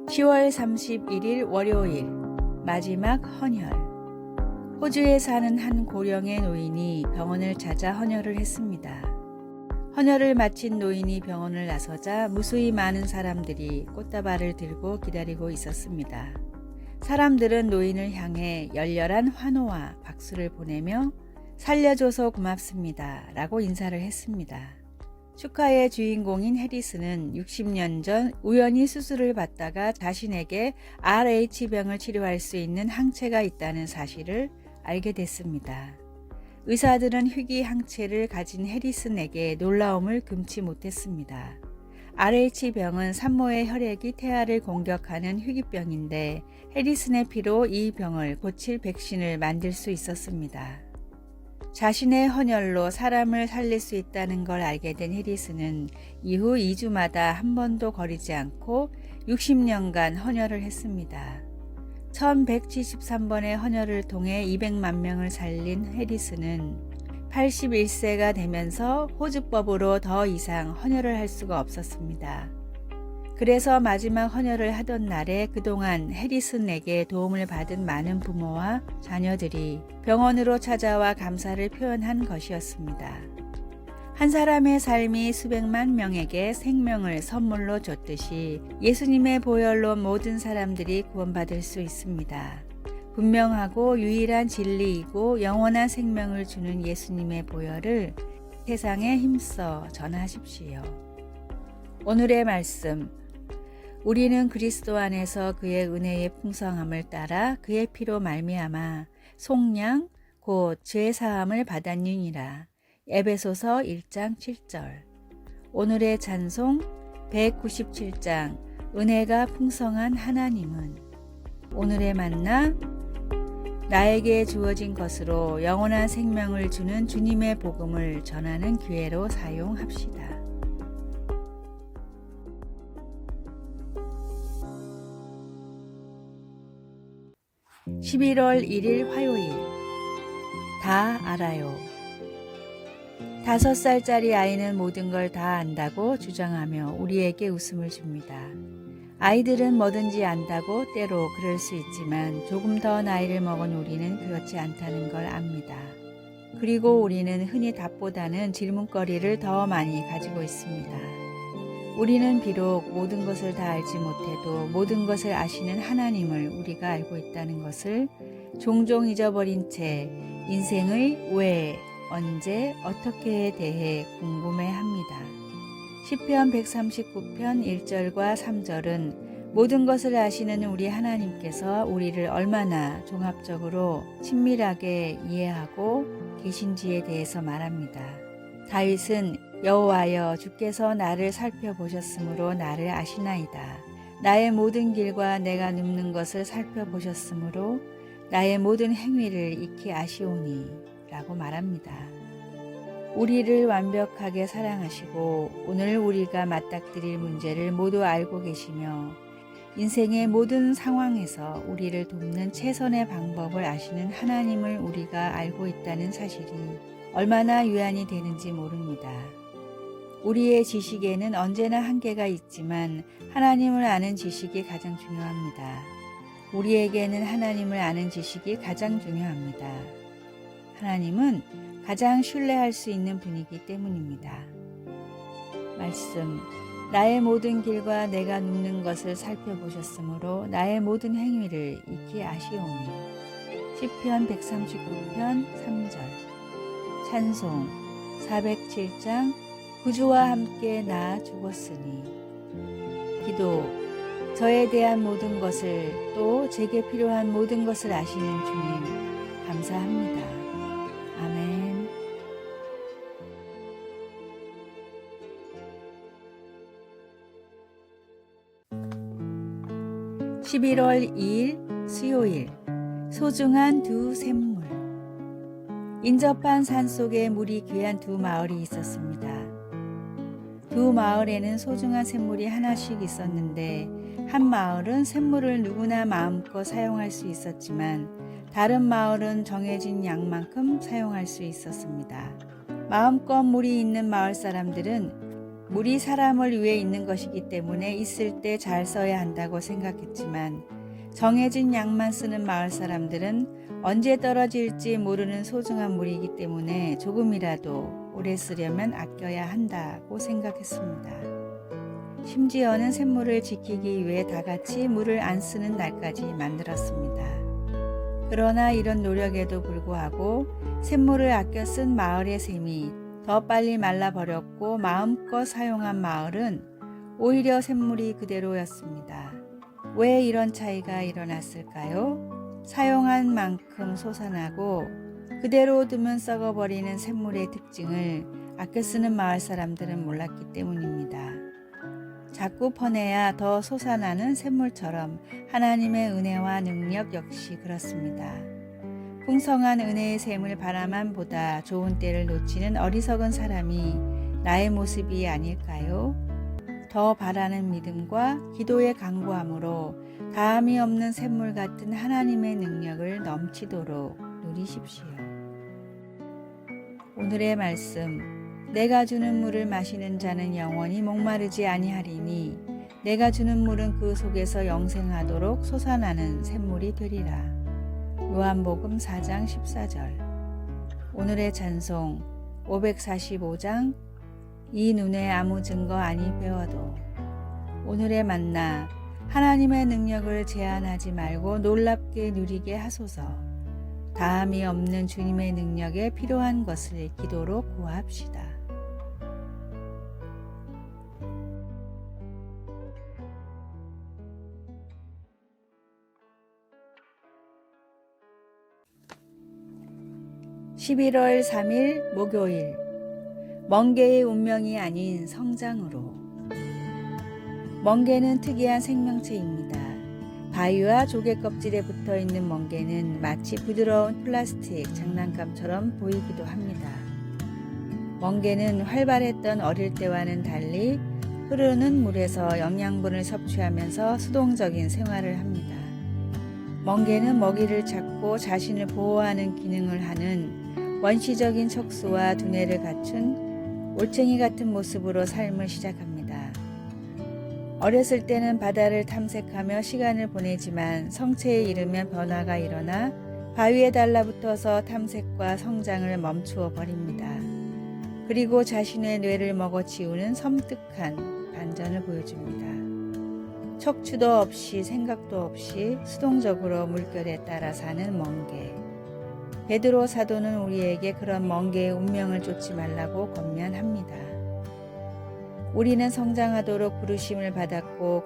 10월 31일 월요일 마지막 헌혈. 호주에 사는 한 고령의 노인이 병원을 찾아 헌혈을 했습니다. 헌혈을 마친 노인이 병원을 나서자 무수히 많은 사람들이 꽃다발을 들고 기다리고 있었습니다. 사람들은 노인을 향해 열렬한 환호와 박수를 보내며 살려줘서 고맙습니다 라고 인사를 했습니다. 축하의 주인공인 해리스는 60년 전 우연히 수술을 받다가 자신에게 RH병을 치료할 수 있는 항체가 있다는 사실을 알게 됐습니다. 의사들은 희귀 항체를 가진 해리슨에게 놀라움을 금치 못했습니다. RH병은 산모의 혈액이 태아를 공격하는 희귀병인데 해리슨의 피로 이 병을 고칠 백신을 만들 수 있었습니다. 자신의 헌혈로 사람을 살릴 수 있다는 걸 알게 된 해리슨은 이후 2주마다 한 번도 거리지 않고 60년간 헌혈을 했습니다. 1173번의 헌혈을 통해 200만 명을 살린 해리슨은 81세가 되면서 호주법으로 더 이상 헌혈을 할 수가 없었습니다. 그래서 마지막 헌혈을 하던 날에 그동안 해리슨에게 도움을 받은 많은 부모와 자녀들이 병원으로 찾아와 감사를 표현한 것이었습니다. 한 사람의 삶이 수백만 명에게 생명을 선물로 줬듯이 예수님의 보혈로 모든 사람들이 구원받을 수 있습니다. 분명하고 유일한 진리이고 영원한 생명을 주는 예수님의 보혈을 세상에 힘써 전하십시오. 오늘의 말씀. 우리는 그리스도 안에서 그의 은혜의 풍성함을 따라 그의 피로 말미암아 속량 곧 죄 사함을 받았느니라. 에베소서 1장 7절. 오늘의 찬송 197장 은혜가 풍성한 하나님은. 오늘의 만나 나에게 주어진 것으로 영원한 생명을 주는 주님의 복음을 전하는 기회로 사용합시다. 11월 1일 화요일. 다 알아요. 5살짜리 아이는 모든 걸 다 안다고 주장하며 우리에게 웃음을 줍니다. 아이들은 뭐든지 안다고 때로 그럴 수 있지만 조금 더 나이를 먹은 우리는 그렇지 않다는 걸 압니다. 그리고 우리는 흔히 답보다는 질문거리를 더 많이 가지고 있습니다. 우리는 비록 모든 것을 다 알지 못해도 모든 것을 아시는 하나님을 우리가 알고 있다는 것을 종종 잊어버린 채 인생의 왜, 언제, 어떻게에 대해 궁금해합니다. 시편 139편 1절과 3절은 모든 것을 아시는 우리 하나님께서 우리를 얼마나 종합적으로 친밀하게 이해하고 계신지에 대해서 말합니다. 다윗은 여호와여 주께서 나를 살펴보셨으므로 나를 아시나이다. 나의 모든 길과 내가 눕는 것을 살펴보셨으므로 나의 모든 행위를 익히 아시오니 라고 말합니다. 우리를 완벽하게 사랑하시고 오늘 우리가 맞닥뜨릴 문제를 모두 알고 계시며 인생의 모든 상황에서 우리를 돕는 최선의 방법을 아시는 하나님을 우리가 알고 있다는 사실이 얼마나 유한이 되는지 모릅니다. 우리의 지식에는 언제나 한계가 있지만 하나님을 아는 지식이 가장 중요합니다. 우리에게는 하나님을 아는 지식이 가장 중요합니다. 하나님은 가장 신뢰할 수 있는 분이기 때문입니다. 말씀. 나의 모든 길과 내가 눕는 것을 살펴보셨으므로 나의 모든 행위를 익히 아시오니. 시편 139편 3절. 찬송 407장 구주와 함께 나 죽었으니. 기도. 저에 대한 모든 것을 또 제게 필요한 모든 것을 아시는 주님 감사합니다. 아멘. (11월 2일) 수요일. 소중한 두 샘물. 인접한 산속에 물이 귀한 두 마을이 있었습니다. 두 마을에는 소중한 샘물이 하나씩 있었는데 한 마을은 샘물을 누구나 마음껏 사용할 수 있었지만 다른 마을은 정해진 양만큼 사용할 수 있었습니다. 마음껏 물이 있는 마을 사람들은 물이 사람을 위해 있는 것이기 때문에 있을 때 잘 써야 한다고 생각했지만 정해진 양만 쓰는 마을 사람들은 언제 떨어질지 모르는 소중한 물이기 때문에 조금이라도 오래 쓰려면 아껴야 한다고 생각했습니다. 심지어는 샘물을 지키기 위해 다 같이 물을 안 쓰는 날까지 만들었습니다. 그러나 이런 노력에도 불구하고 샘물을 아껴 쓴 마을의 샘이 더 빨리 말라버렸고 마음껏 사용한 마을은 오히려 샘물이 그대로였습니다. 왜 이런 차이가 일어났을까요? 사용한 만큼 솟아나고 그대로 두면 썩어버리는 샘물의 특징을 아껴 쓰는 마을 사람들은 몰랐기 때문입니다. 자꾸 퍼내야 더 솟아나는 샘물처럼 하나님의 은혜와 능력 역시 그렇습니다. 풍성한 은혜의 샘을 바라만 보다 좋은 때를 놓치는 어리석은 사람이 나의 모습이 아닐까요? 더 바라는 믿음과 기도의 간구함으로 다함이 없는 샘물 같은 하나님의 능력을 넘치도록 누리십시오. 오늘의 말씀, 내가 주는 물을 마시는 자는 영원히 목마르지 아니하리니 내가 주는 물은 그 속에서 영생하도록 솟아나는 샘물이 되리라. 요한복음 4장 14절. 오늘의 찬송 545장 이 눈에 아무 증거 아니 배워도. 오늘의 만나, 하나님의 능력을 제한하지 말고 놀랍게 누리게 하소서. 다함이 없는 주님의 능력에 필요한 것을 기도로 구합시다. (11월 3일) 목요일, 멍게의 운명이 아닌 성장으로. 멍게는 특이한 생명체입니다. 바위와 조개 껍질에 붙어있는 멍게는 마치 부드러운 플라스틱 장난감처럼 보이기도 합니다. 멍게는 활발했던 어릴 때와는 달리 흐르는 물에서 영양분을 섭취하면서 수동적인 생활을 합니다. 멍게는 먹이를 찾고 자신을 보호하는 기능을 하는 원시적인 척수와 두뇌를 갖춘 올챙이 같은 모습으로 삶을 시작합니다. 어렸을 때는 바다를 탐색하며 시간을 보내지만 성체에 이르면 변화가 일어나 바위에 달라붙어서 탐색과 성장을 멈추어 버립니다. 그리고 자신의 뇌를 먹어치우는 섬뜩한 반전을 보여줍니다. 척추도 없이 생각도 없이 수동적으로 물결에 따라 사는 멍게. 베드로 사도는 우리에게 그런 멍게의 운명을 쫓지 말라고 권면합니다. 우리는 성장하도록 부르심을 받았고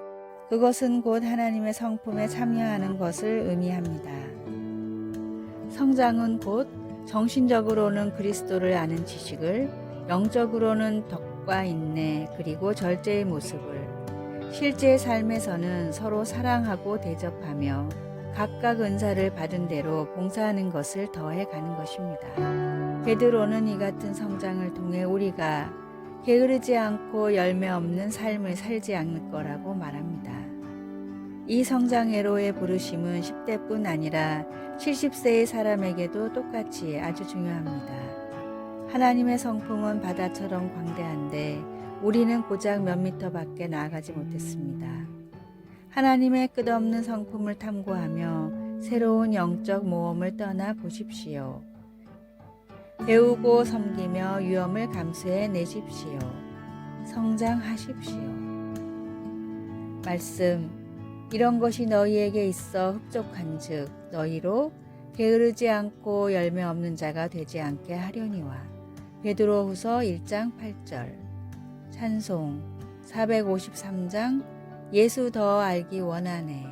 그것은 곧 하나님의 성품에 참여하는 것을 의미합니다. 성장은 곧 정신적으로는 그리스도를 아는 지식을, 영적으로는 덕과 인내 그리고 절제의 모습을, 실제 삶에서는 서로 사랑하고 대접하며 각각 은사를 받은 대로 봉사하는 것을 더해 가는 것입니다. 베드로는 이 같은 성장을 통해 우리가 게으르지 않고 열매 없는 삶을 살지 않을 거라고 말합니다. 이 성장회로의 부르심은 10대뿐 아니라 70세의 사람에게도 똑같이 아주 중요합니다. 하나님의 성품은 바다처럼 광대한데 우리는 고작 몇 미터 밖에 나아가지 못했습니다. 하나님의 끝없는 성품을 탐구하며 새로운 영적 모험을 떠나 보십시오. 배우고 섬기며 위험을 감수해 내십시오. 성장하십시오. 말씀, 이런 것이 너희에게 있어 흡족한즉 너희로 게으르지 않고 열매 없는 자가 되지 않게 하려니와. 베드로후서 1장 8절. 찬송 453장 예수 더 알기 원하네.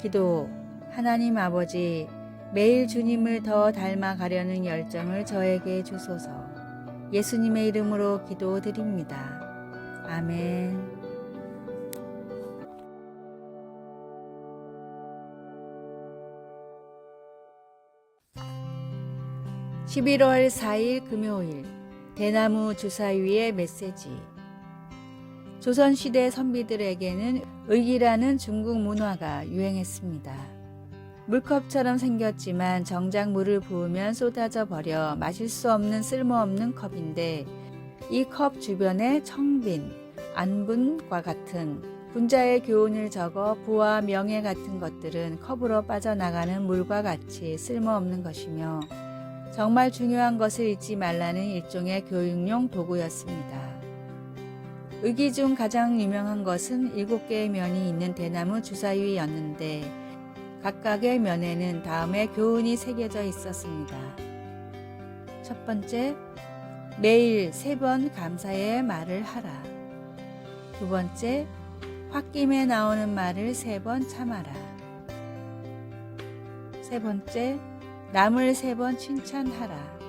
기도, 하나님 아버지, 매일 주님을 더 닮아가려는 열정을 저에게 주소서. 예수님의 이름으로 기도드립니다. 아멘. 11월 4일 금요일, 대나무 주사위의 메시지. 조선시대 선비들에게는 의기라는 중국 문화가 유행했습니다. 물컵처럼 생겼지만 정작 물을 부으면 쏟아져 버려 마실 수 없는 쓸모없는 컵인데 이 컵 주변에 청빈, 안분과 같은 분자의 교훈을 적어 부와 명예 같은 것들은 컵으로 빠져나가는 물과 같이 쓸모없는 것이며 정말 중요한 것을 잊지 말라는 일종의 교육용 도구였습니다. 의기 중 가장 유명한 것은 7개의 면이 있는 대나무 주사위였는데 각각의 면에는 다음의 교훈이 새겨져 있었습니다. 첫 번째, 매일 3번 감사의 말을 하라. 두 번째, 홧김에 나오는 말을 3번 참아라. 세 번째, 남을 3번 칭찬하라.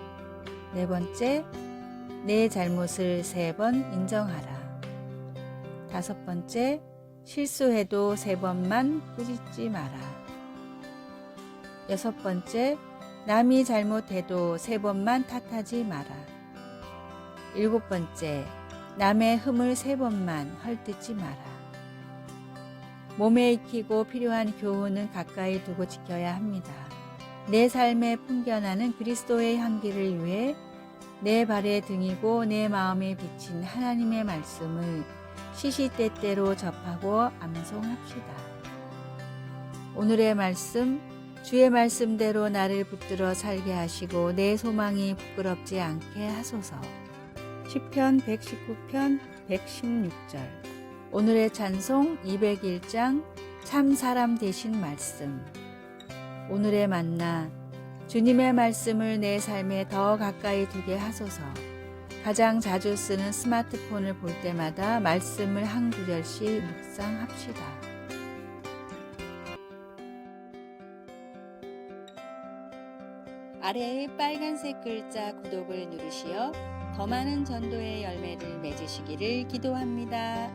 네 번째, 내 잘못을 3번 인정하라. 다섯 번째, 실수해도 3번만 꾸짖지 마라. 여섯 번째, 남이 잘못해도 3번만 탓하지 마라. 일곱 번째, 남의 흠을 3번만 헐뜯지 마라. 몸에 익히고 필요한 교훈은 가까이 두고 지켜야 합니다. 내 삶에 풍겨나는 그리스도의 향기를 위해 내 발의 등이고 내 마음에 비친 하나님의 말씀을 시시때때로 접하고 암송합시다. 오늘의 말씀, 주의 말씀대로 나를 붙들어 살게 하시고 내 소망이 부끄럽지 않게 하소서. 시편 119편 116절. 오늘의 찬송 201장 참 사람 되신 말씀. 오늘의 만나, 주님의 말씀을 내 삶에 더 가까이 두게 하소서. 가장 자주 쓰는 스마트폰을 볼 때마다 말씀을 한 구절씩 묵상합시다. 아래의 빨간색 글자 구독을 누르시어 더 많은 전도의 열매를 맺으시기를 기도합니다.